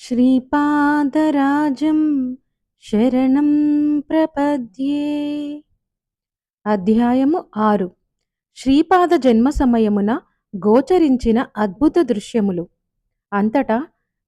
శ్రీపాదరాజం శరణం ప్రపద్యే. అధ్యాయము 6. శ్రీపాద జన్మ సమయమున గోచరించిన అద్భుత దృశ్యములు. అంతటా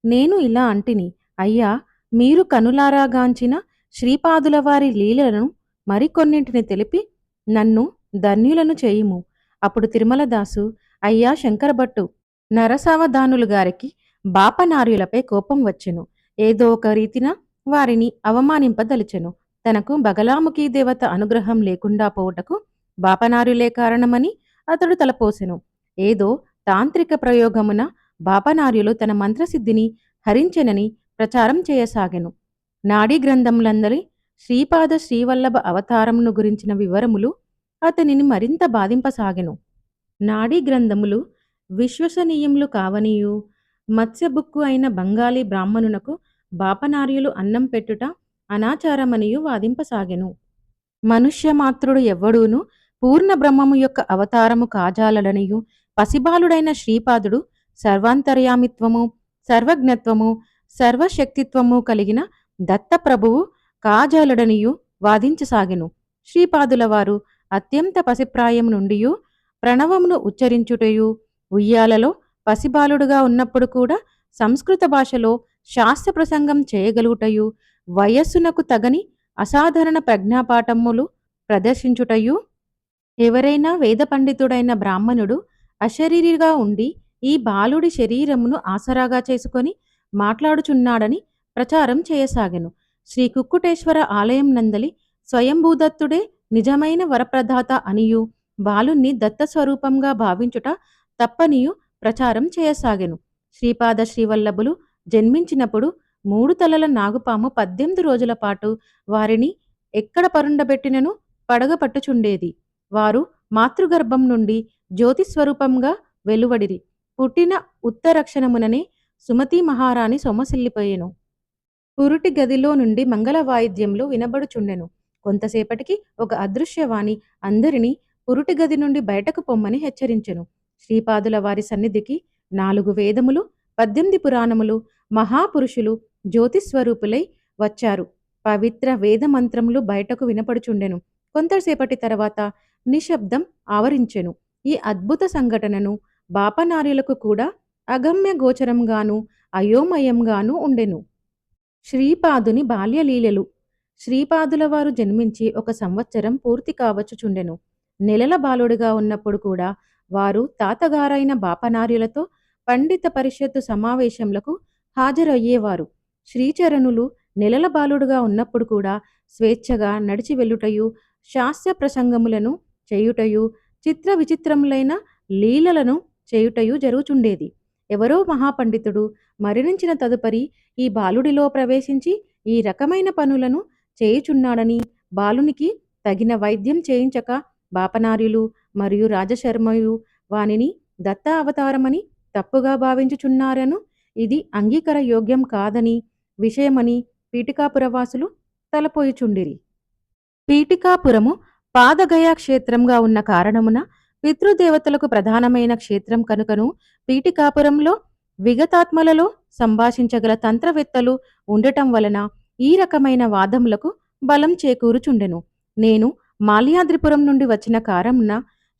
నేను ఇలా అంటిని, అయ్యా, మీరు కనులారాగాంచిన శ్రీపాదుల వారి లీలలను మరికొన్నింటిని తెలిపి నన్ను ధన్యులను చేయుము. అప్పుడు తిరుమలదాసు, అయ్యా శంకరభట్టు, నరసావధానులు గారికి బాపనార్యులపై కోపం వచ్చెను. ఏదో ఒక రీతిన వారిని అవమానింపదలిచెను. తనకు బగలాముఖీ దేవత అనుగ్రహం లేకుండా పోవుటకు బాపనార్యులే కారణమని అతడు తలపోసెను. ఏదో తాంత్రిక ప్రయోగమున బాపనార్యులు తన మంత్రసిద్ధిని హరించెనని ప్రచారం చేయసాగెను. నాడీ గ్రంథములందరి శ్రీపాద శ్రీవల్లభ అవతారమును గురించిన వివరములు అతనిని మరింత బాధింపసాగెను. నాడీ గ్రంథములు విశ్వసనీయములు కావనియు, మత్స్యబుక్కు అయిన బంగాళీ బ్రాహ్మణునకు బాపనార్యులు అన్నం పెట్టుట అనాచారమనియు వాదింపసాగెను. మనుష్యమాత్రుడు ఎవ్వడూను పూర్ణ బ్రహ్మము యొక్క అవతారము కాజాలడనియు, పసిబాలుడైన శ్రీపాదుడు సర్వాంతర్యామిత్వము, సర్వజ్ఞత్వము, సర్వశక్తిత్వము కలిగిన దత్తప్రభువు కాజాలడనియు వాదించసాగెను. శ్రీపాదుల వారు అత్యంత పసిప్రాయం నుండియు ప్రణవమును ఉచ్చరించుటయు, ఉయ్యాలలో పసిబాలుడుగా ఉన్నప్పుడు కూడా సంస్కృత భాషలో శాస్త్ర ప్రసంగం చేయగలుగుటయు, వయస్సునకు తగని అసాధారణ ప్రజ్ఞాపాఠములు ప్రదర్శించుటయు, ఎవరైనా వేద పండితుడైన బ్రాహ్మణుడు అశరీరిగా ఉండి ఈ బాలుడి శరీరమును ఆసరాగా చేసుకొని మాట్లాడుచున్నాడని ప్రచారం చేయసాగెను. శ్రీ కుక్కుటేశ్వర ఆలయం నందలి స్వయంభూదత్తుడే నిజమైన వరప్రదాత అనియు, బాలుణ్ణి దత్తస్వరూపంగా భావించుట తప్పనియు ప్రచారం చేయసాగెను. శ్రీపాద శ్రీవల్లభులు జన్మించినప్పుడు 3 తలల నాగుపాము 18 రోజుల పాటు వారిని ఎక్కడ పరుండబెట్టినను పడగ పట్టుచుండేది. వారు మాతృగర్భం నుండి జ్యోతిస్వరూపంగా వెలువడిరి. పుట్టిన ఉత్తరక్షణముననే సుమతీ మహారాణి సొమ్మసిల్లిపోయెను. పురుటి గదిలో నుండి మంగళ వాయిద్యములు వినబడుచుండెను. కొంతసేపటికి ఒక అదృశ్యవాణి అందరినీ పురుటి గది నుండి బయటకు పొమ్మని హెచ్చరించెను. శ్రీపాదుల వారి సన్నిధికి 4 వేదములు, 18 పురాణములు, మహాపురుషులు జ్యోతిస్వరూపులై వచ్చారు. పవిత్ర వేద మంత్రములు బయటకు వినపడుచుండెను. కొంతసేపటి తర్వాత నిశ్శబ్దం ఆవరించెను. ఈ అద్భుత సంఘటనను బాపనార్యులకు కూడా అగమ్య గోచరంగాను అయోమయంగాను ఉండెను. శ్రీపాదుని బాల్యలీలలు. శ్రీపాదుల వారు జన్మించి 1 సంవత్సరం పూర్తి కావచ్చుచుండెను. నెలల బాలుడిగా ఉన్నప్పుడు కూడా వారు తాతగారైన బాపనార్యులతో పండిత పరిషత్తు సమావేశములకు హాజరయ్యేవారు. శ్రీచరణులు నెలల బాలుడుగా ఉన్నప్పుడు కూడా స్వేచ్ఛగా నడిచి వెళ్ళుటయు, శాస్త్ర ప్రసంగములను చేయుటయు, చిత్ర విచిత్రములైన లీలలను చేయుటయు జరుగుచుండేది. ఎవరో మహాపండితుడు మరణించిన తదుపరి ఈ బాలుడిలో ప్రవేశించి ఈ రకమైన పనులను చేయుచున్నాడని, బాలునికి తగిన వైద్యం చేయించక బాపనార్యులు మరియు రాజశర్మయు వానిని దత్త అవతారమని తప్పుగా భావించుచున్నారను, ఇది అంగీకార యోగ్యం కాదని విషయమని పీఠికాపురవాసులు తలపోయుచుండిరి. పీఠికాపురము పాదగయా క్షేత్రంగా ఉన్న కారణమున పితృదేవతలకు ప్రధానమైన క్షేత్రం కనుకను పీఠికాపురంలో విగతాత్మలలో సంభాషించగల తంత్రవేత్తలు ఉండటం వలన ఈ రకమైన వాదములకు బలం చేకూరుచుండెను. నేను మాల్యాద్రిపురం నుండి వచ్చిన కారణమున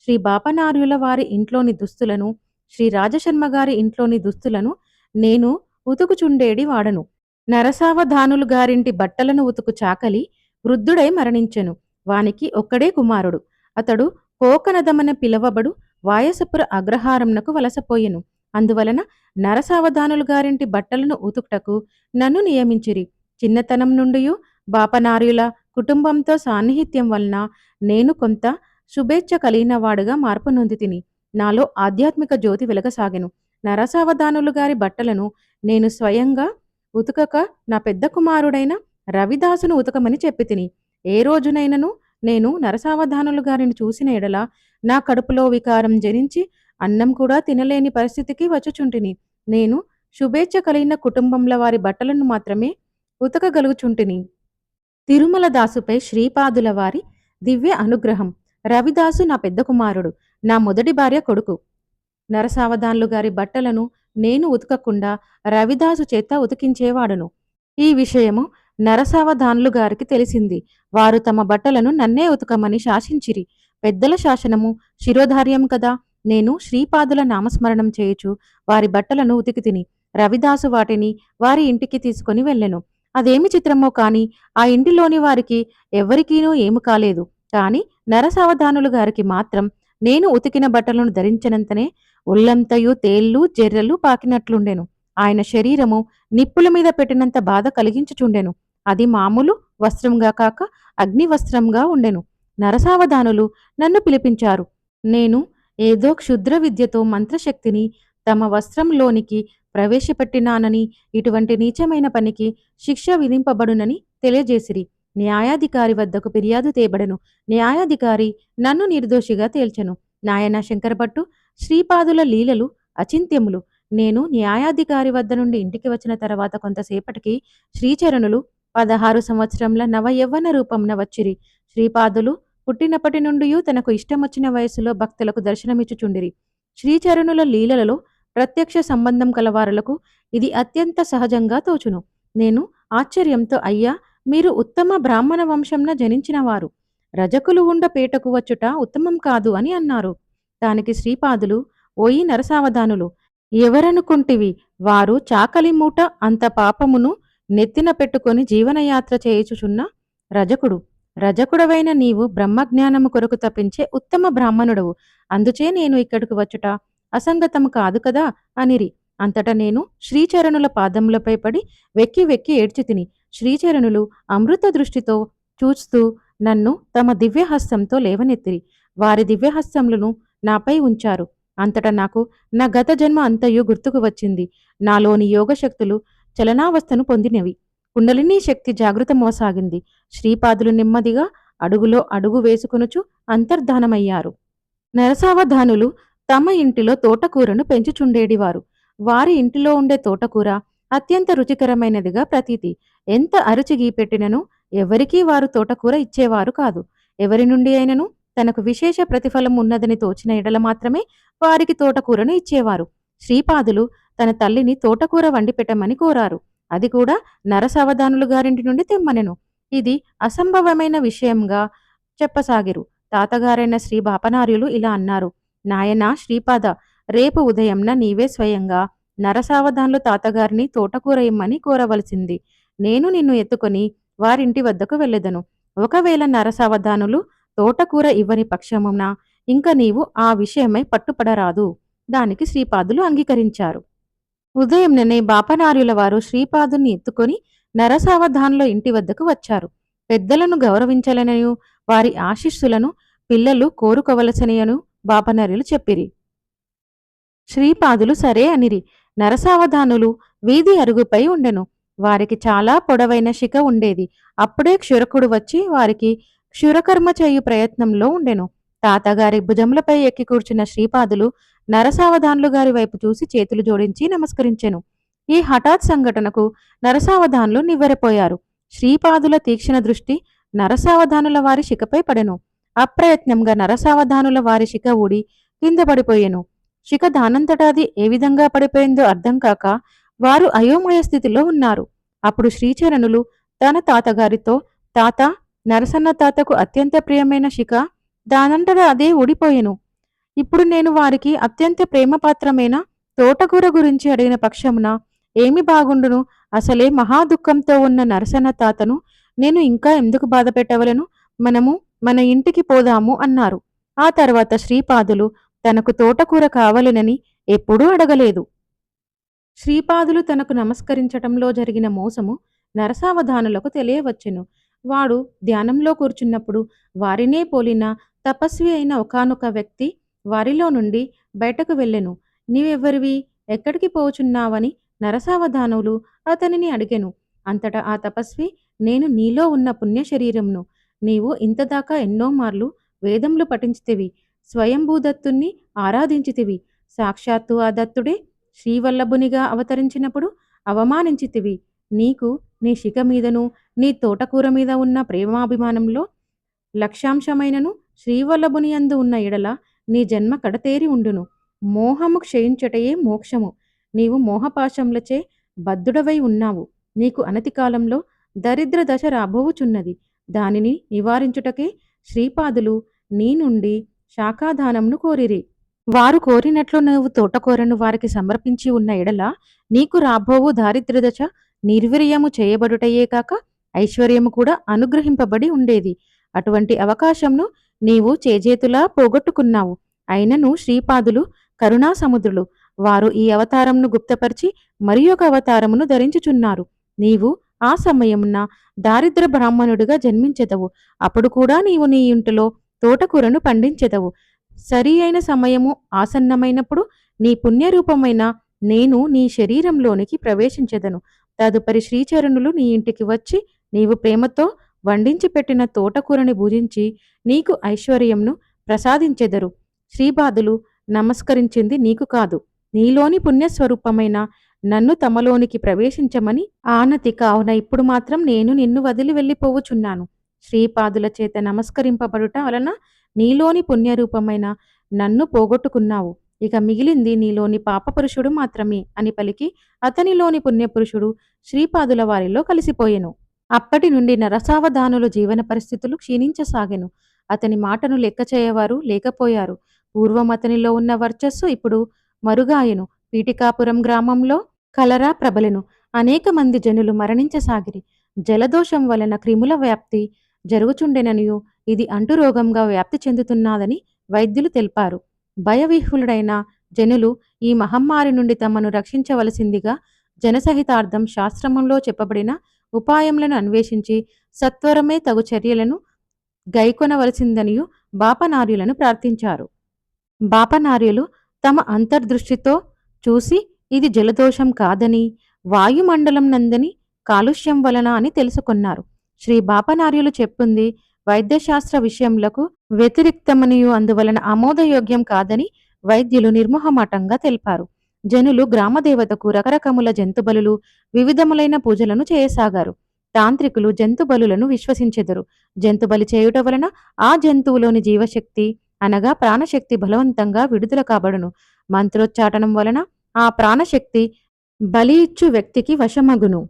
శ్రీ బాపనార్యుల వారి ఇంట్లోని దుస్తులను, శ్రీ రాజశర్మ గారి ఇంట్లోని దుస్తులను నేను ఉతుకుచుండేడి వాడను. నరసావధానులు గారింటి బట్టలను ఉతుకు చాకలి వృద్ధుడై మరణించెను. వానికి ఒక్కడే కుమారుడు. అతడు కోకనదమన పిలవబడు వాయసపుర అగ్రహారంనకు వలసపోయెను. అందువలన నరసావధానులు గారింటి బట్టలను ఉతుకుటకు నన్ను నియమించిరి. చిన్నతనం నుండి బాపనార్యుల కుటుంబంతో సాన్నిహిత్యం వలన నేను కొంత శుభేచ్ఛ కలిగిన వాడుగా మార్పు నొందితిని. నాలో ఆధ్యాత్మిక జ్యోతి వెలగసాగెను. నరసావధానులు గారి బట్టలను నేను స్వయంగా ఉతకక నా పెద్ద కుమారుడైన రవిదాసును ఉతకమని చెప్పితిని. ఏ రోజునైనను నేను నరసావధానులు గారిని చూసిన ఎడల నా కడుపులో వికారం జరించి అన్నం కూడా తినలేని పరిస్థితికి వచ్చుచుంటిని. నేను శుభేచ్ఛ కలిగిన కుటుంబంలో వారి బట్టలను మాత్రమే ఉతకగలుగుచుంటిని. తిరుమల దాసుపై శ్రీపాదుల వారి దివ్య అనుగ్రహం. రవిదాసు నా పెద్ద కుమారుడు, నా మొదటి భార్య కొడుకు. నరసావధానులు గారి బట్టలను నేను ఉతకకుండా రవిదాసు చేత ఉతికించేవాడును. ఈ విషయము నరసావధానులు గారికి తెలిసింది. వారు తమ బట్టలను నన్నే ఉతకమని శాసించిరి. పెద్దల శాసనము శిరోధార్యం కదా. నేను శ్రీపాదుల నామస్మరణం చేయుచు వారి బట్టలను ఉతికితిని. రవిదాసు వాటిని వారి ఇంటికి తీసుకొని వెళ్ళెను. అదేమి చిత్రమో కాని ఆ ఇంటిలోని వారికి ఎవ్వరికీనూ ఏమి కాలేదు. కాని నరసావధానులు గారికి మాత్రం నేను ఉతికిన బట్టలను ధరించినంతనే ఒళ్ళంతయు తేళ్ళు జెర్రెలు పాకినట్లుండెను. ఆయన శరీరము నిప్పుల మీద పెట్టినంత బాధ కలిగించుచుండెను. అది మామూలు వస్త్రంగా కాక అగ్ని వస్త్రంగా ఉండెను. నరసావధానులు నన్ను పిలిపించారు. నేను ఏదో క్షుద్ర విద్యతో మంత్రశక్తిని తమ వస్త్రంలోనికి ప్రవేశపెట్టినానని, ఇటువంటి నీచమైన పనికి శిక్ష విధింపబడునని తెలియజేసిరి. న్యాయాధికారి వద్దకు ఫిర్యాదు తేబడెను. న్యాయాధికారి నన్ను నిర్దోషిగా తేల్చెను. నాయన శంకరభట్టు, శ్రీపాదుల లీలలు అచింత్యములు. నేను న్యాయాధికారి వద్ద నుండి ఇంటికి వచ్చిన తర్వాత కొంతసేపటికి శ్రీచరణులు 16 సంవత్సరంల నవ యవ్వన రూపంన వచ్చిరి. శ్రీపాదులు పుట్టినప్పటి నుండి తనకు ఇష్టమొచ్చిన వయసులో భక్తులకు దర్శనమిచ్చుచుండిరి. శ్రీచరణుల లీలలలో ప్రత్యక్ష సంబంధం కలవారులకు ఇది అత్యంత సహజంగా తోచును. నేను ఆశ్చర్యంతో, అయ్యా, మీరు ఉత్తమ బ్రాహ్మణ వంశంన జనించినవారు. రజకులు ఉండ పేటకు వచ్చుట ఉత్తమం కాదు అని అన్నారు. దానికి శ్రీపాదులు, ఓయి నరసావధానులు, ఎవరనుకుంటివి? వారు చాకలి మూట అంత పాపమును నెత్తిన పెట్టుకొని జీవనయాత్ర చేయుచుచున్న రజకుడు. రజకుడవైన నీవు బ్రహ్మజ్ఞానము కొరకు తప్పించే ఉత్తమ బ్రాహ్మణుడవు. అందుచే నేను ఇక్కడికి వచ్చుట అసంగతము కాదు కదా అనిరి. అంతటా నేను శ్రీచరణుల పాదములపై పడి వెక్కి వెక్కి ఏడ్చితిని. శ్రీచరణులు అమృత దృష్టితో చూస్తూ నన్ను తమ దివ్యహస్తంతో లేవనెత్తిరి. వారి దివ్యహస్తములను నాపై ఉంచారు. అంతటా నాకు నా గత జన్మ అంతయు గుర్తుకు వచ్చింది. నాలోని యోగశక్తులు చలనావస్థను పొందినవి. కుండలినీ శక్తి జాగృతమవసాగింది. శ్రీపాదులు నెమ్మదిగా అడుగులో అడుగు వేసుకొనుచు అంతర్ధానమయ్యారు. నరసావధానులు తమ ఇంటిలో తోటకూరను పెంచుచుండేడివారు. వారి ఇంటిలో ఉండే తోటకూర అత్యంత రుచికరమైనదిగా ప్రతీతి. ఎంత అరుచిగీ పెట్టినను ఎవరికీ వారు తోటకూర ఇచ్చేవారు కాదు. ఎవరి నుండి అయినను తనకు విశేష ప్రతిఫలం ఉన్నదని తోచిన ఎడల మాత్రమే వారికి తోటకూరను ఇచ్చేవారు. శ్రీపాదులు తన తల్లిని తోటకూర వండి పెట్టమని కోరారు. అది కూడా నరసావధానులు గారింటి నుండి తెమ్మనెను. ఇది అసంభవమైన విషయంగా చెప్పసాగిరు. తాతగారైన శ్రీ బాపనార్యులు ఇలా అన్నారు: నాయనా శ్రీపాద, రేపు ఉదయంన నీవే స్వయంగా నరసావధానులు తాతగారిని తోటకూర ఇమ్మని కోరవలసింది. నేను నిన్ను ఎత్తుకొని వారింటి వద్దకు వెళ్ళెదను. ఒకవేళ నరసావధానులు తోటకూర ఇవ్వని పక్షమున ఇంక నీవు ఆ విషయమై పట్టుపడరాదు. దానికి శ్రీపాదులు అంగీకరించారు. ఉదయంననే బాపనార్యుల వారు శ్రీపాదుని ఎత్తుకొని నరసావధానుల ఇంటి వద్దకు వచ్చారు. పెద్దలను గౌరవించాలనయు వారి ఆశీస్సులను పిల్లలు కోరుకోవలసనియను బాపనార్యులు చెప్పిరి. శ్రీపాదులు సరే అనిరి. నరసావధానులు వీధి అరుగుపై ఉండెను. వారికి చాలా పొడవైన శిఖ ఉండేది. అప్పుడే క్షురకుడు వచ్చి వారికి క్షురకర్మ చేయు ప్రయత్నంలో ఉండెను. తాతగారి భుజములపై ఎక్కి కూర్చున్న శ్రీపాదులు నరసావధానులు గారి వైపు చూసి చేతులు జోడించి నమస్కరించెను. ఈ హఠాత్ సంఘటనకు నరసావధానులు నివ్వెరపోయారు. శ్రీపాదుల తీక్షణ దృష్టి నరసావధానుల వారి శిఖపై పడెను. అప్రయత్నంగా నరసావధానుల వారి శిఖ ఊడి కింద పడిపోయెను. శిఖ దానంతటాది ఏ విధంగా పడిపోయిందో అర్థం కాక వారు అయోమయ స్థితిలో ఉన్నారు. అప్పుడు శ్రీచరణులు తన తాతగారితో, తాత, నరసన్న తాతకు అత్యంత ప్రియమైన శిఖ దానంతట అదే ఊడిపోయెను. ఇప్పుడు నేను వారికి అత్యంత ప్రేమపాత్రమైన తోటకూర గురించి అడిగిన పక్షమున ఏమి బాగుండును? అసలే మహా దుఃఖంతో ఉన్న నరసన్న తాతను నేను ఇంకా ఎందుకు బాధ పెట్టవలను? మనము మన ఇంటికి పోదాము అన్నారు. ఆ తర్వాత శ్రీపాదులు తనకు తోటకూర కావలెనని ఎప్పుడూ అడగలేదు. శ్రీపాదులు తనకు నమస్కరించటంలో జరిగిన మోసము నరసావధానులకు తెలియవచ్చెను. వాడు ధ్యానంలో కూర్చున్నప్పుడు వారినే పోలిన తపస్వి అయిన ఒకానొక వ్యక్తి వారిలో నుండి బయటకు వెళ్ళెను. నీవెవ్వరివి? ఎక్కడికి పోచున్నావని నరసావధానులు అతనిని అడిగెను. అంతటా ఆ తపస్వి, నేను నీలో ఉన్న పుణ్య శరీరంను. నీవు ఇంతదాకా ఎన్నో మార్లు వేదములు పఠించితివి, స్వయంభూదత్తుణ్ణి ఆరాధించితివి. సాక్షాత్తు ఆ దత్తుడే శ్రీవల్లభునిగా అవతరించినప్పుడు అవమానించితివి. నీకు నీ శిఖ మీదను నీ తోటకూర మీద ఉన్న ప్రేమాభిమానంలో లక్ష్యాంశమైనను శ్రీవల్లభునియందు ఉన్న ఎడల నీ జన్మ కడతేరి ఉండును. మోహము క్షయించుటయే మోక్షము. నీవు మోహపాశములచే బద్ధుడవై ఉన్నావు. నీకు అనతి కాలంలో దరిద్ర దశ రాబోవుచున్నది. దానిని నివారించుటకే శ్రీపాదులు నీ నుండి శాఖాదానమును కోరిరి. వారు కోరినట్లు నువ్వు తోటకూరను వారికి సమర్పించి ఉన్న ఎడల నీకు రాబోవు దారిద్ర్యదశ నిర్వీర్యము చేయబడుటయే కాక ఐశ్వర్యము కూడా అనుగ్రహింపబడి ఉండేది. అటువంటి అవకాశంను నీవు చేజేతులా పోగొట్టుకున్నావు. అయినను శ్రీపాదులు కరుణా సముద్రులు. వారు ఈ అవతారంను గుప్తపరిచి మరి ఒక అవతారమును ధరించుచున్నారు. నీవు ఆ సమయమున దారిద్ర బ్రాహ్మణుడిగా జన్మించెదవు. అప్పుడు కూడా నీవు నీ ఇంటిలో తోటకూరను పండించెదవు. సరి అయిన సమయము ఆసన్నమైనప్పుడు నీ పుణ్యరూపమైన నేను నీ శరీరంలోనికి ప్రవేశించెదను. తదుపరి శ్రీచరణులు నీ ఇంటికి వచ్చి నీవు ప్రేమతో వండించి పెట్టిన తోటకూరని భుజించి నీకు ఐశ్వర్యంను ప్రసాదించెదరు. శ్రీపాదులు నమస్కరించింది నీకు కాదు, నీలోని పుణ్యస్వరూపమైన నన్ను తమలోనికి ప్రవేశించమని ఆనతి. కావున ఇప్పుడు మాత్రం నేను నిన్ను వదిలి వెళ్ళిపోవుచున్నాను. శ్రీపాదుల చేత నమస్కరింపబడుట వలన నీలోని పుణ్యరూపమైన నన్ను పోగొట్టుకున్నావు. ఇక మిగిలింది నీలోని పాపపురుషుడు మాత్రమే అని పలికి అతనిలోని పుణ్యపురుషుడు శ్రీపాదుల వారిలో కలిసిపోయెను. అప్పటి నుండి నరసావధానుల జీవన పరిస్థితులు క్షీణించసాగెను. అతని మాటను లెక్క చేయవారు లేకపోయారు. పూర్వం అతనిలో ఉన్న వర్చస్సు ఇప్పుడు మరుగాయెను. పీఠికాపురం గ్రామంలో కలరా ప్రబలెను. అనేక మంది జనులు మరణించసాగిరి. జలదోషం వలన క్రిముల వ్యాప్తి జరుగుచుండెననియు ఇది అంటురోగంగా వ్యాప్తి చెందుతున్నదని వైద్యులు తెలిపారు. భయవిహ్వులుడైన జనులు ఈ మహమ్మారి నుండి తమను రక్షించవలసిందిగా జనసహితార్థం శాస్త్రమంలో చెప్పబడిన ఉపాయములను అన్వేషించి సత్వరమే తగు చర్యలను గైకొనవలసిందనియు బాపనార్యులను ప్రార్థించారు. బాపనార్యులు తమ అంతర్దృష్టితో చూసి ఇది జలదోషం కాదని, వాయుమండలం నందని కాలుష్యం వలన అని తెలుసుకున్నారు. శ్రీ బాపనార్యులు చెప్పింది వైద్యశాస్త్ర విషయములకు వ్యతిరిక్తమనియు అందువలన ఆమోదయోగ్యం కాదని వైద్యులు నిర్మోహమాటంగా తెలిపారు. జనులు గ్రామదేవతకు రకరకముల జంతుబలులు, వివిధములైన పూజలను చేయసాగారు. తాంత్రికులు జంతుబలులను విశ్వసించెదరు. జంతుబలి చేయుట వలన ఆ జంతువులోని జీవశక్తి అనగా ప్రాణశక్తి బలవంతంగా విడుదల కాబడును. మంత్రోచ్చాటనం వలన ఆ ప్రాణశక్తి బలి ఇచ్చు వ్యక్తికి వశమగును.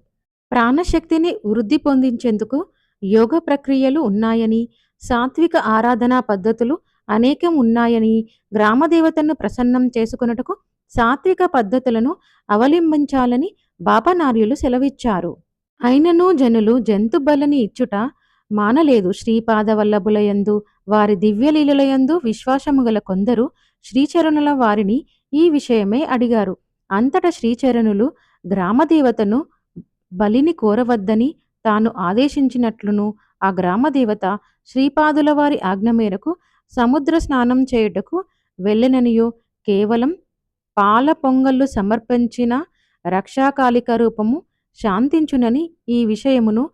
ప్రాణశక్తిని వృద్ధి పొందించేందుకు యోగ ప్రక్రియలు ఉన్నాయని, సాత్విక ఆరాధనా పద్ధతులు అనేకం ఉన్నాయని, గ్రామదేవతను ప్రసన్నం చేసుకొనుటకు సాత్విక పద్ధతులను అవలంబించాలని బాపనార్యులు సెలవిచ్చారు. అయినను జనులు జంతుబలిని ఇచ్చుట మానలేదు. శ్రీపాద వల్లభులయందు వారి దివ్యలీలయందు విశ్వాసము గల కొందరు శ్రీచరణుల వారిని ఈ విషయమే అడిగారు. అంతట శ్రీచరణులు గ్రామదేవతను బలిని కోరవద్దని తాను ఆదేశించినట్లును ఆ గ్రామదేవత శ్రీపాదుల వారి ఆజ్ఞ మేరకు సముద్ర స్నానం చేయుటకు వెళ్ళెననియో, కేవలం పాల పొంగళ్ళు సమర్పించిన రక్షాకాళిక రూపము శాంతించునని ఈ విషయమును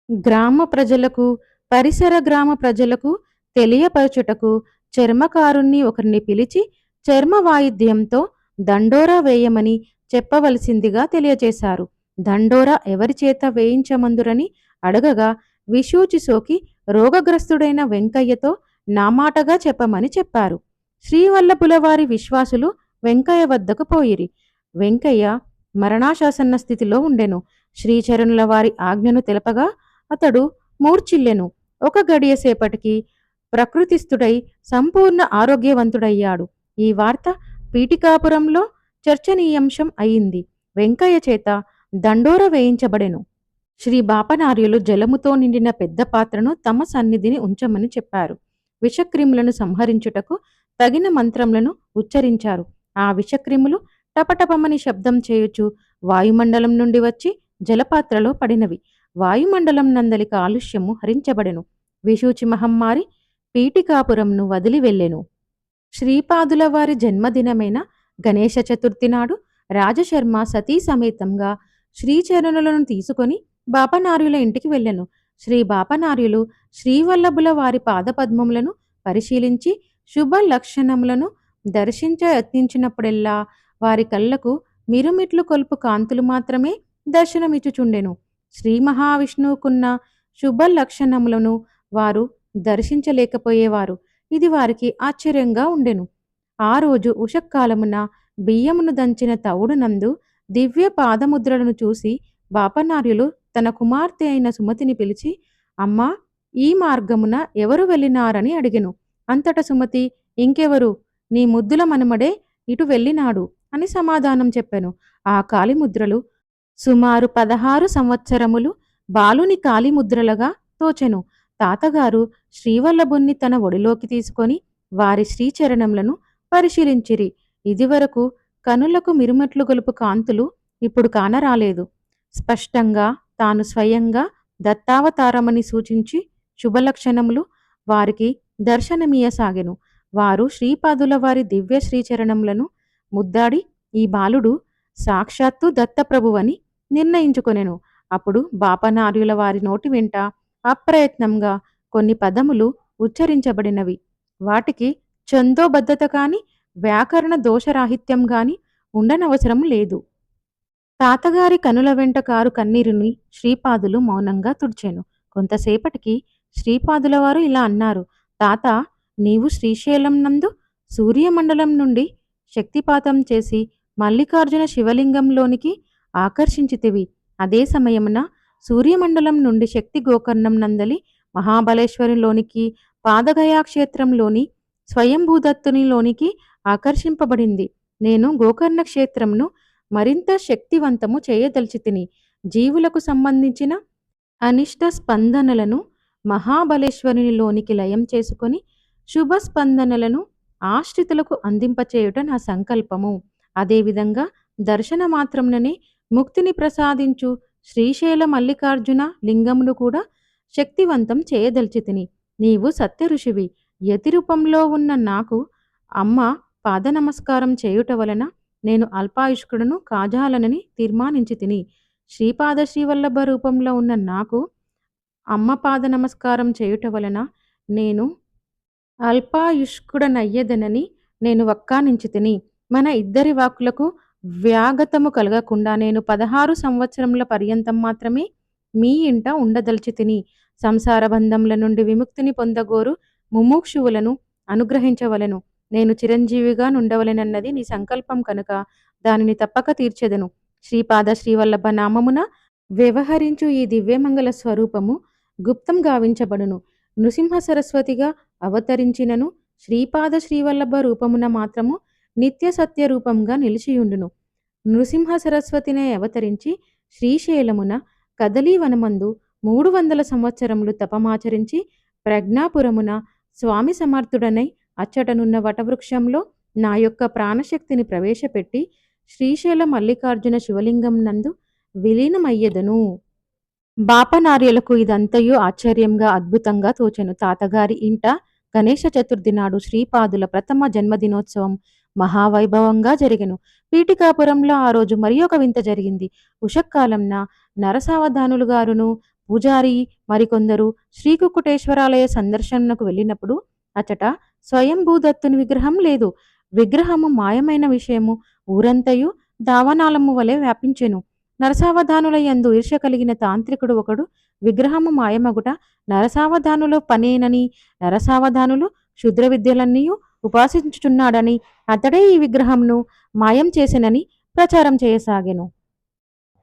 గ్రామ ప్రజలకు, పరిసర గ్రామ ప్రజలకు తెలియపరచుటకు చర్మకారుణ్ణి ఒకరిని పిలిచి చర్మ వాయిద్యంతో దండోరా వేయమని చెప్పవలసిందిగా తెలియజేశారు. దండోరా ఎవరి చేత వేయించమందురని అడగగా విషూచి సోకి రోగగ్రస్తుడైన వెంకయ్యతో నామాటగా చెప్పమని చెప్పారు. శ్రీవల్లభుల వారి విశ్వాసులు వెంకయ్య వద్దకు పోయిరి. వెంకయ్య మరణాశాసన్న స్థితిలో ఉండెను. శ్రీచరణుల వారి ఆజ్ఞను తెలపగా అతడు మూర్ఛిల్లెను. ఒక గడియ సేపటికి ప్రకృతిస్థుడై సంపూర్ణ ఆరోగ్యవంతుడయ్యాడు. ఈ వార్త పీఠికాపురంలో చర్చనీయాంశం అయింది. వెంకయ్య చేత దండోర వేయించబడెను. శ్రీ బాపనార్యులు జలముతో నిండిన పెద్ద పాత్రను తమ సన్నిధిని ఉంచమని చెప్పారు. విషక్రిములను సంహరించుటకు తగిన మంత్రములను ఉచ్చరించారు. ఆ విషక్రిములు టపటపమని శబ్దం చేయుచు వాయుమండలం నుండి వచ్చి జలపాత్రలో పడినవి. వాయుమండలం నందలి కాలుష్యము హరించబడెను. విషూచి మహమ్మారి పీఠికాపురంను వదిలి వెళ్ళెను. శ్రీపాదుల వారి జన్మదినమైన గణేశ చతుర్థి నాడు రాజశర్మ సతీ సమేతంగా శ్రీచరణులను తీసుకొని బాపనార్యుల ఇంటికి వెళ్ళెను. శ్రీ బాపనార్యులు శ్రీవల్లభుల వారి పాదపద్మములను పరిశీలించి శుభ లక్షణములను దర్శించ యత్నించినప్పుడెల్లా వారి కళ్ళకు మిరుమిట్లు కొల్పు కాంతులు మాత్రమే దర్శనమిచ్చుచుండెను. శ్రీ మహావిష్ణువుకున్న శుభ లక్షణములను వారు దర్శించలేకపోయేవారు. ఇది వారికి ఆశ్చర్యంగా ఉండెను. ఆ రోజు ఉషక్కాలమున బియ్యమును దంచిన తవుడునందు దివ్య పాదముద్రలను చూసి బాపనార్యులు తన కుమార్తె అయిన సుమతిని పిలిచి, అమ్మా, ఈ మార్గమున ఎవరు వెళ్ళినారని అడిగెను. అంతట సుమతి, ఇంకెవరు, నీ ముద్దుల మనుమడే ఇటు వెళ్ళినాడు అని సమాధానం చెప్పెను. ఆ కాలిముద్రలు సుమారు 16 సంవత్సరములు బాలుని కాలిముద్రలుగా తోచెను. తాతగారు శ్రీవల్లభుణ్ణి తన ఒడిలోకి తీసుకొని వారి శ్రీచరణములను పరిశీలించిరి. ఇదివరకు కనులకు మిరుమట్లు గొలుపు కాంతులు ఇప్పుడు కానరాలేదు. స్పష్టంగా తాను స్వయంగా దత్తావతారమని సూచించి శుభలక్షణములు వారికి దర్శనమీయసాగెను. వారు శ్రీపాదుల వారి దివ్య శ్రీచరణములను ముద్దాడి ఈ బాలుడు సాక్షాత్తు దత్తప్రభువని నిర్ణయించుకొనెను. అప్పుడు బాపనార్యుల వారి నోటి వెంట అప్రయత్నంగా కొన్ని పదములు ఉచ్చరించబడినవి. వాటికి ఛందోబద్ధత కాని వ్యాకరణ దోషరాహిత్యం గాని ఉండనవసరం లేదు. తాతగారి కనుల వెంట కారు కన్నీరుని శ్రీపాదులు మౌనంగా తుడిచెను. కొంతసేపటికి శ్రీపాదుల వారు ఇలా అన్నారు. తాత, నీవు శ్రీశైలం నందు సూర్యమండలం నుండి శక్తిపాతం చేసి మల్లికార్జున శివలింగంలోనికి ఆకర్షించితివి. అదే సమయమున సూర్యమండలం నుండి శక్తి గోకర్ణం నందలి మహాబలేశ్వరిలోనికి పాదగయా క్షేత్రంలోని స్వయంభూదత్తునిలోనికి ఆకర్షింపబడింది. నేను గోకర్ణ క్షేత్రంను మరింత శక్తివంతము చేయదలిచితిని. జీవులకు సంబంధించిన అనిష్ట స్పందనలను మహాబలేశ్వరునిలోనికి లయం చేసుకొని శుభ స్పందనలను ఆశ్రితులకు అందింపచేయుట నా సంకల్పము. అదేవిధంగా దర్శన మాత్రముననే ముక్తిని ప్రసాదించు శ్రీశైల మల్లికార్జున లింగమును కూడా శక్తివంతం చేయదలిచితిని. నీవు సత్య ఋషివి. యతి రూపంలో ఉన్న నాకు అమ్మ పాద నమస్కారం చేయుట వలన నేను అల్పాయుష్కుడును కాజాలనని తీర్మానించి తిని, శ్రీపాద శ్రీవల్లభ రూపంలో ఉన్న నాకు అమ్మ పాద నమస్కారం చేయుట వలన నేను అల్పాయుష్కుడనయ్యదనని నేను వక్కానించి తిని, మన ఇద్దరి వాక్కులకు వ్యాగతము కలగకుండా నేను 16 సంవత్సరముల పర్యంతం మాత్రమే మీ ఇంట ఉండదలిచి తిని, సంసార బంధముల నుండి విముక్తిని పొందగోరు ముముక్షువులను అనుగ్రహించవలెను. నేను చిరంజీవిగా నుండవలెనన్నది నీ సంకల్పం కనుక దానిని తప్పక తీర్చెదను. శ్రీపాద శ్రీవల్లభ నామమున వ్యవహరించు ఈ దివ్యమంగళ స్వరూపము గుప్తం గావించబడును. నృసింహ సరస్వతిగా అవతరించినను శ్రీపాద శ్రీవల్లభ రూపమున మాత్రము నిత్య సత్య రూపంగా నిలిచియుండును. నృసింహ సరస్వతినే అవతరించి శ్రీశైలమున కదలీవనమందు 300 సంవత్సరములు తపమాచరించి ప్రజ్ఞాపురమున స్వామి సమర్థుడనై అచ్చటనున్న వటవృక్షంలో నా యొక్క ప్రాణశక్తిని ప్రవేశపెట్టి శ్రీశైల మల్లికార్జున శివలింగం నందు విలీనమయ్యెదను. బాపనార్యులకు ఇదంతయు ఆశ్చర్యంగా అద్భుతంగా తోచెను. తాతగారి ఇంట గణేష చతుర్థి నాడు శ్రీపాదుల ప్రథమ జన్మదినోత్సవం మహావైభవంగా జరిగెను. పీఠికాపురంలో ఆ రోజు మరి ఒక వింత జరిగింది. ఉషక్కాలంన నరసావధానులు గారును పూజారి మరికొందరు శ్రీకుక్కుటేశ్వరాలయ సందర్శనకు వెళ్ళినప్పుడు అచట స్వయంభూదత్తుని విగ్రహం లేదు. విగ్రహము మాయమైన విషయము ఊరంతయు దావనాలము వలె వ్యాపించెను. నరసావధానుల యందు ఈర్ష్య కలిగిన తాంత్రికుడు ఒకడు విగ్రహము మాయమగుట నరసావధానుల పనేనని, నరసావధానులు క్షుద్ర విద్యలన్నీయు ఉపాసించుచున్నాడని, అతడే ఈ విగ్రహంను మాయం చేసెనని ప్రచారం చేయసాగెను.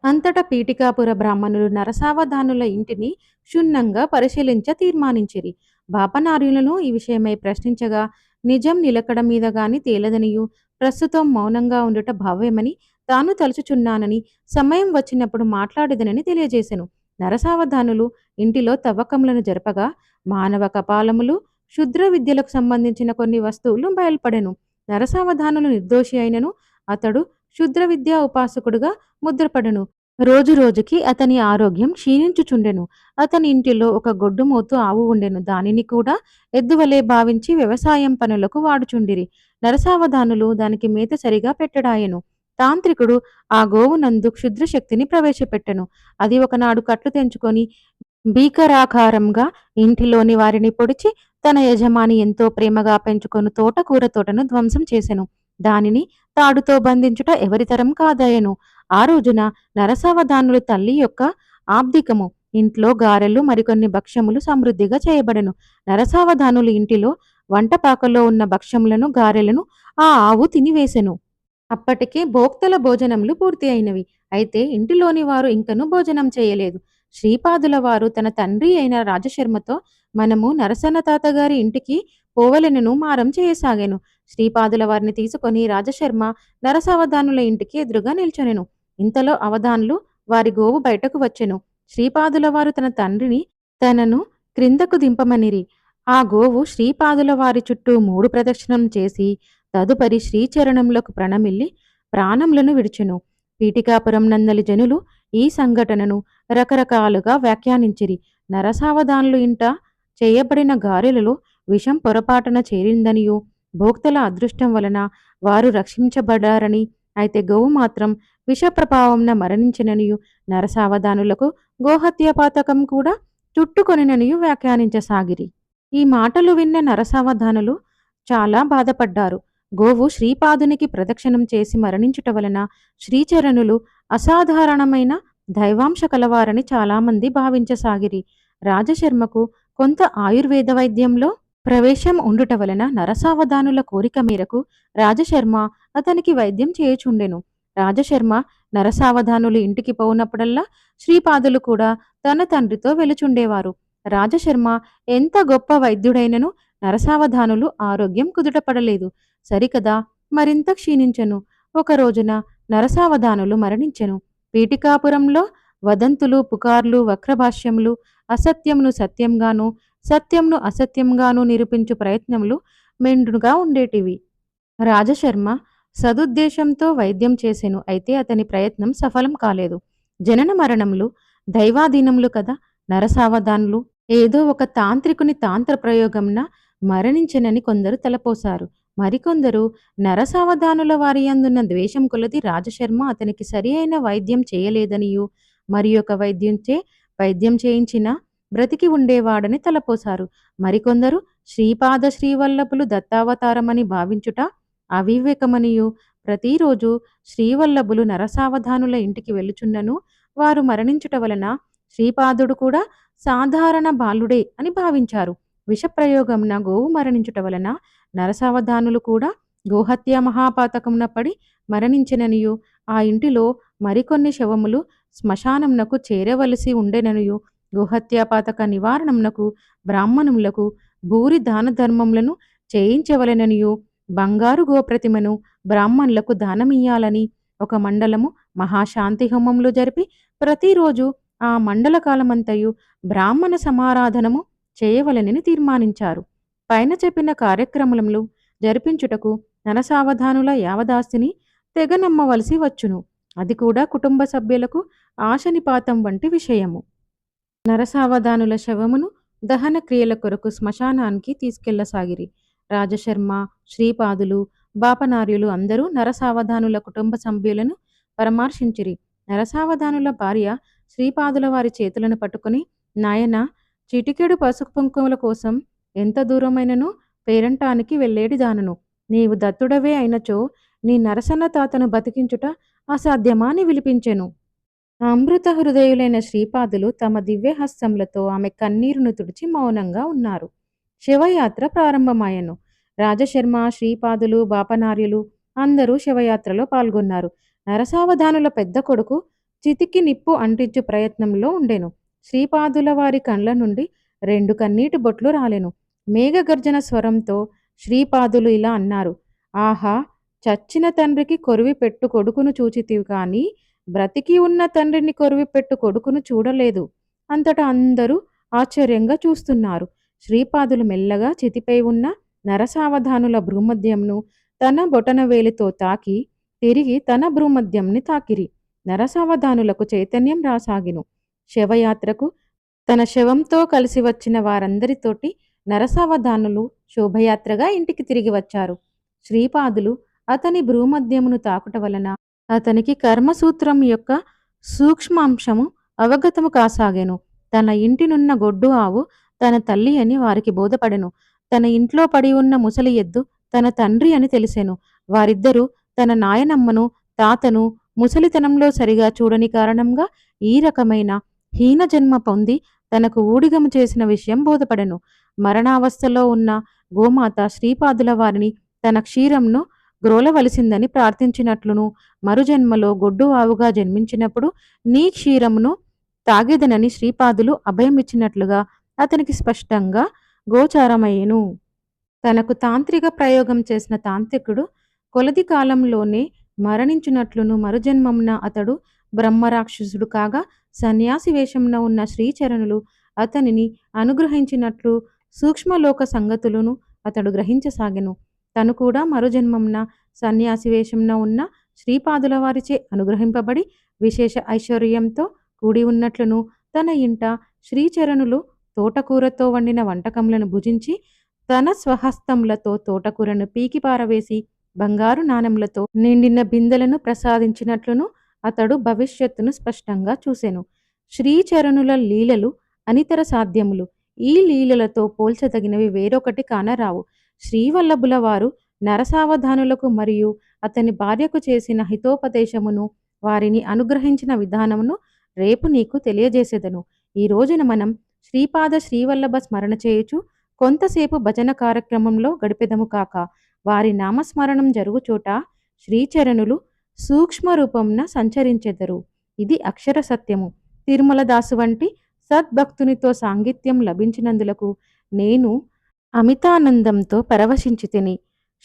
అంతటా పీఠికాపుర బ్రాహ్మణులు నరసావధానుల ఇంటిని క్షుణ్ణంగా పరిశీలించ తీర్మానించిరి. బాపనార్యులను ఈ విషయమై ప్రశ్నించగా నిజం నిలకడ మీద గాని తేలదనియు, ప్రస్తుతం మౌనంగా ఉండుట భావ్యమని తాను తలుచుచున్నానని, సమయం వచ్చినప్పుడు మాట్లాడేదనని తెలియజేసెను. నరసావధానులు ఇంటిలో తవ్వకములను జరపగా మానవ కపాలములు, క్షుద్ర విద్యలకు సంబంధించిన కొన్ని వస్తువులు బయల్పడెను. నరసావధానులు నిర్దోషి అయినను అతడు క్షుద్ర విద్యా ఉపాసకుడుగా ముద్రపడెను. రోజు రోజుకి అతని ఆరోగ్యం క్షీణించుచుండెను. అతని ఇంటిలో ఒక గొడ్డుమోతు ఆవు ఉండెను. దానిని కూడా ఎద్దువలే భావించి వ్యవసాయం పనులకు వాడుచుండిరి. నరసావధానులు దానికి మేత సరిగా పెట్టడాయెను. తాంత్రికుడు ఆ గోవునందు క్షుద్రశక్తిని ప్రవేశపెట్టెను. అది ఒకనాడు కట్లు తెంచుకొని భీకరాకారంగా ఇంటిలోని వారిని పొడిచి తన యజమాని ఎంతో ప్రేమగా పెంచుకొని తోటకూర తోటను ధ్వంసం చేసెను. దానిని తాడుతో బంధించుట ఎవరితరం కాదాయెను. ఆ రోజున నరసావధానులు తల్లి యొక్క ఆబ్దికము ఇంట్లో గారెలు మరికొన్ని భక్ష్యములు సమృద్ధిగా చేయబడెను. నరసావధానులు ఇంటిలో వంటపాకలో ఉన్న భక్ష్యములను గారెలను ఆ ఆవు తినివేసెను. అప్పటికే భోక్తల భోజనములు పూర్తి అయినవి. అయితే ఇంటిలోని వారు ఇంకనూ భోజనం చేయలేదు. శ్రీపాదుల వారు తన తండ్రి అయిన రాజశర్మతో మనము నరసన్న తాతగారి ఇంటికి పోవలెనను మారం చేయసాగాను. శ్రీపాదుల వారిని తీసుకొని రాజశర్మ నరసావధానుల ఇంటికి ఎదురుగా నిల్చొనెను. ఇంతలో అవధాన్లు వారి గోవు బయటకు వచ్చెను. శ్రీపాదుల వారు తన తండ్రిని తనను క్రిందకు దింపమనిరి. ఆ గోవు శ్రీపాదుల వారి చుట్టూ 3 ప్రదక్షిణం చేసి తదుపరి శ్రీచరణంలోకి ప్రణమిల్లి ప్రాణములను విడిచెను. పీఠికాపురం నందలి జనులు ఈ సంఘటనను రకరకాలుగా వ్యాఖ్యానించిరి. నరసావధానులు ఇంట చేయబడిన గారెలలో విషం పొరపాటున చేరిందనియూ, భోక్తల అదృష్టం వలన వారు రక్షించబడారని, అయితే గోవు మాత్రం విషప్రభావంన మరణించిననియూ, నరసావధానులకు గోహత్య పాతకం కూడా చుట్టుకొనిననియూ వ్యాఖ్యానించసాగిరి. ఈ మాటలు విన్న నరసావధానులు చాలా బాధపడ్డారు. గోవు శ్రీపాదునికి ప్రదక్షిణం చేసి మరణించుట వలన శ్రీచరణులు అసాధారణమైన దైవాంశ కలవారని చాలామంది భావించసాగిరి. రాజశర్మకు కొంత ఆయుర్వేద వైద్యంలో ప్రవేశం ఉండుట వలన నరసావధానుల కోరిక మేరకు రాజశర్మ అతనికి వైద్యం చేయుచుండెను. రాజశర్మ నరసావధానులు ఇంటికి పోవునప్పుడల్లా శ్రీపాదులు కూడా తన తండ్రితో వెలుచుండేవారు. రాజశర్మ ఎంత గొప్ప వైద్యుడైనను నరసావధానులు ఆరోగ్యం కుదుటపడలేదు. సరికదా మరింత క్షీణించెను. ఒక రోజున నరసావధానులు మరణించెను. పీఠికాపురంలో వదంతులు, పుకార్లు, వక్రభాష్యములు, అసత్యమును సత్యంగాను, సత్యంను అసత్యంగాను నిరూపించు ప్రయత్నములు మెండుగా ఉండేటివి. రాజశర్మ సదుద్దేశంతో వైద్యం చేసెను. అయితే అతని ప్రయత్నం సఫలం కాలేదు. జనన మరణములు దైవాధీనములు కదా. నరసావధానులు ఏదో ఒక తాంత్రికుని తాంత్ర ప్రయోగంన మరణించెనని కొందరు తలపోశారు. మరికొందరు నరసావధానుల వారి యందున్న ద్వేషం కొలది రాజశర్మ అతనికి సరి అయిన వైద్యం చేయలేదనియూ, మరి ఒక వైద్యంచే వైద్యం చేయించిన బ్రతికి ఉండేవాడని తలపోశారు. మరికొందరు శ్రీపాద శ్రీవల్లభులు దత్తావతారమని భావించుట అవివేకమనియూ, ప్రతిరోజు శ్రీవల్లభులు నరసావధానుల ఇంటికి వెళ్ళుచున్నను వారు మరణించుట వలన శ్రీపాదుడు కూడా సాధారణ బాలుడే అని భావించారు. విషప్రయోగంన గోవు మరణించుట వలన నరసావధానులు కూడా గోహత్య మహాపాతకమున పడి మరణించెననియు, ఆ ఇంటిలో మరికొన్ని శవములు శ్మశానమునకు చేరవలసి ఉండెననియు, గోహత్యాపాతక నివారణమునకు బ్రాహ్మణులకు భూరి దాన ధర్మములను చేయించవలెననియు, బంగారు గోప్రతిమను బ్రాహ్మణులకు దానమియ్యాలని ఒక మండలము మహాశాంతి హోమములు జరిపి ప్రతిరోజు ఆ మండల కాలమంతయు బ్రాహ్మణ సమారాధనము చేయవలెనని తీర్మానించారు. పైన చెప్పిన కార్యక్రమములు జరిపించుటకు నరసావధానుల యావదాస్తిని తెగ నమ్మవలసి వచ్చును. అది కూడా కుటుంబ సభ్యులకు ఆశనిపాతం వంటి విషయము. నరసావధానుల శవమును దహన క్రియల కొరకు శ్మశానానికి తీసుకెళ్లసాగిరి. రాజశర్మ, శ్రీపాదులు, బాపనార్యులు అందరూ నరసావధానుల కుటుంబ సభ్యులను పరామర్శించిరి. నరసావధానుల భార్య శ్రీపాదుల వారి చేతులను పట్టుకుని, నాయన, చిటికెడు పసుపు కుంకుమల కోసం ఎంత దూరమైనను పేరంటానికి వెళ్ళేడిదానను. నీవు దత్తుడవే అయినచో నీ నరసన్న తాతను బతికించుట అసాధ్యమా అని విలిపించెను. అమృత హృదయులైన శ్రీపాదులు తమ దివ్యహస్తములతో ఆమె కన్నీరును తుడిచి మౌనంగా ఉన్నారు. శివయాత్ర ప్రారంభమాయెను. రాజశర్మ, శ్రీపాదులు, బాపనార్యులు అందరూ శివయాత్రలో పాల్గొన్నారు. నరసావధానుల పెద్ద కొడుకు చితికి నిప్పు అంటించు ప్రయత్నంలో ఉండెను. శ్రీపాదుల వారి కండ్ల నుండి 2 కన్నీటి బొట్లు రాలెను. మేఘగర్జన స్వరంతో శ్రీపాదులు ఇలా అన్నారు: ఆహా! చచ్చిన తండ్రికి కొరివి పెట్టు కొడుకును చూచితివి కాని బ్రతికి ఉన్న తండ్రిని కొరివిపెట్టు కొడుకును చూడలేదు. అంతటా అందరూ ఆశ్చర్యంగా చూస్తున్నారు. శ్రీపాదులు మెల్లగా చితిపై ఉన్న నరసావధానుల భ్రూమధ్యంను తన బొటనవేలితో తాకి తిరిగి తన భ్రూమధ్యంని తాకిరి. నరసావధానులకు చైతన్యం రాసాగిను. శవయాత్రకు తన శవంతో కలిసి వచ్చిన వారందరితోటి నరసావధానులు శోభయాత్రగా ఇంటికి తిరిగి వచ్చారు. శ్రీపాదులు అతని భ్రూమధ్యమును తాకుట వలన అతనికి కర్మసూత్రం యొక్క సూక్ష్మాంశము అవగతము కాసాగెను. తన ఇంటినున్న గొడ్డు ఆవు తన తల్లి అని వారికి బోధపడెను. తన ఇంట్లో పడి ఉన్న ముసలి ఎద్దు తన తండ్రి అని తెలిసెను. వారిద్దరూ తన నాయనమ్మను, తాతను ముసలితనంలో సరిగా చూడని కారణంగా ఈ రకమైన హీనజన్మ పొంది తనకు ఊడిగము చేసిన విషయం బోధపడెను. మరణావస్థలో ఉన్న గోమాత శ్రీపాదుల వారిని తన క్షీరంను గ్రోలవలసిందని ప్రార్థించినట్లును, మరుజన్మలో గొడ్డు ఆవుగా జన్మించినప్పుడు నీ క్షీరమును తాగెదనని శ్రీపాదులు అభయమిచ్చినట్లుగా అతనికి స్పష్టంగా గోచారమయ్యెను. తనకు తాంత్రిక ప్రయోగం చేసిన తాంత్రికుడు కొలది కాలంలోనే మరణించునట్లును, మరుజన్మమున అతడు బ్రహ్మరాక్షసుడు కాగా సన్యాసి వేషమున ఉన్న శ్రీచరణులు అతనిని అనుగ్రహించినట్లు సూక్ష్మలోక సంగతులను అతడు గ్రహించసాగెను. తను కూడా మరుజన్మమున సన్యాసి వేషమున ఉన్న శ్రీపాదుల వారిచే అనుగ్రహింపబడి విశేష ఐశ్వర్యంతో కూడి ఉన్నట్లును, తన ఇంట శ్రీచరణులు తోటకూరతో వండిన వంటకములను భుజించి తన స్వహస్తములతో తోటకూరను పీకి పారవేసి బంగారు నాణెములతో నిండిన బిందెలను ప్రసాదించినట్లును అతడు భవిష్యత్తును స్పష్టంగా చూసెను. శ్రీచరణుల లీలలు అనితర సాధ్యములు. ఈ లీలలతో పోల్చదగినవి వేరొకటి కానరావు. శ్రీవల్లభుల వారు నరసావధానులకు మరియు అతని భార్యకు చేసిన హితోపదేశమును, వారిని అనుగ్రహించిన విధానమును రేపు నీకు తెలియజేసేదను. ఈ రోజున మనం శ్రీపాద శ్రీవల్లభ స్మరణ చేయుచు కొంతసేపు భజన కార్యక్రమంలో గడిపెదము కాక. వారి నామస్మరణం జరుగుచోట శ్రీచరణులు సూక్ష్మ రూపంన సంచరించెదరు. ఇది అక్షర సత్యము. తిరుమల దాసు వంటి సద్భక్తునితో సాంగిత్యం లభించినందులకు నేను అమితానందంతో పరవశించితిని.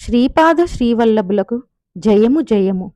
శ్రీపాద శ్రీవల్లభులకు జయము జయము.